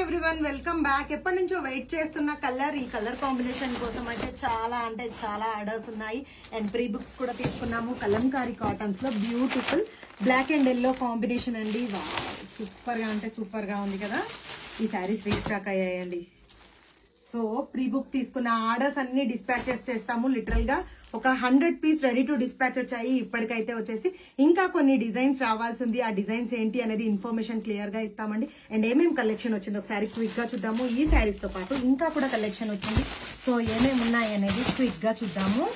Everyone, welcome back. ఎప్పటి నుంచో wait చేస్తున్న కలర్, ఈ కలర్ కాంబినేషన్ కోసం అయితే చాలా ఆర్డర్స్ ఉన్నాయి. అండ్ ప్రీ బుక్స్ కూడా తీసుకున్నాము. కలంకారీ కాటన్స్ లో beautiful black and yellow combination అండి. సూపర్ గా అంటే సూపర్ గా ఉంది కదా. ఈ శారీస్ రీస్టాక్ అయ్యాయండి. సో ప్రీ బుక్ తీసుకున్న ఆర్డర్స్ అన్ని డిస్పాచెస్ చేస్తాము. లిటరల్ గా ఒక 100 పీస్ రెడీ టు డిస్పాచ్ వచ్చాయి. ఇప్పటికైతే వచ్చేసి ఇంకా కొన్ని డిజైన్స్ రావాల్సి ఉంది. ఆ డిజైన్స్ ఏంటి అనేది ఇన్ఫర్మేషన్ క్లియర్ గా ఇస్తామండి. అండ్ ఏమేమి కలెక్షన్ వచ్చింది ఒకసారి క్విక్ గా చూద్దాము. ఈ శారీస్ తో పాటు ఇంకా కూడా కలెక్షన్ వచ్చింది. సో ఏమేమి ఉన్నాయి అనేది క్విక్ గా చూద్దాము.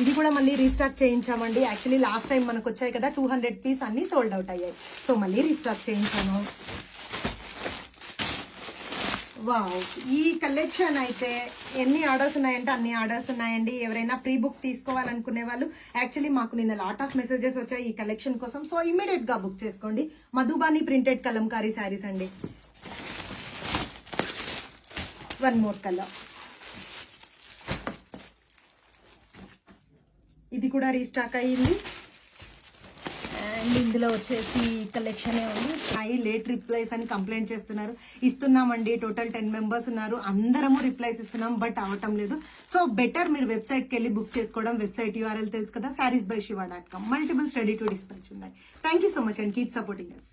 ఇది కూడా మళ్ళీ రీస్టాక్ చేయించామండి. యాక్చువల్లీ లాస్ట్ టైం మనకు వచ్చాయి కదా 200 పీస్ అన్ని సోల్డ్ అవుట్ అయ్యాయి. సో మళ్ళీ రీస్టాక్ చేయించాను. వావ్, ఈ కలెక్షన్ అయితే ఎన్ని ఆర్డర్స్ ఉన్నాయంటే అన్ని ఆర్డర్స్ ఉన్నాయండి. ఎవరైనా ప్రీ బుక్ తీసుకోవాలనుకునే వాళ్ళు యాక్చువల్లీ మాకు నిన్న లాట్ ఆఫ్ మెసేజెస్ వచ్చాయి ఈ కలెక్షన్ కోసం. సో ఇమీడియట్ గా బుక్ చేసుకోండి. మధుబాని ప్రింటెడ్ కలంకారీ శారీస్ అండి. వన్ మోర్ కలర్, ఇది కూడా రీస్టాక్ అయ్యింది. అండ్ ఇందులో వచ్చేసి కలెక్షన్ ఉంది. లేట్ రిప్లైస్ అని కంప్లైంట్ చేస్తున్నారు. ఇస్తున్నామండి. టోటల్ 10 మెంబర్స్ ఉన్నారు. అందరము రిప్లైస్ ఇస్తున్నాం, బట్ అవటం లేదు. సో బెటర్ మీరు వెబ్సైట్కి వెళ్ళి బుక్ చేసుకోవడం. వెబ్సైట్ URL తెలుసు కదా, sareesbyShiva.com. Multiples ready to dispatch ఉన్నాయి. Thank you so much and keep supporting us.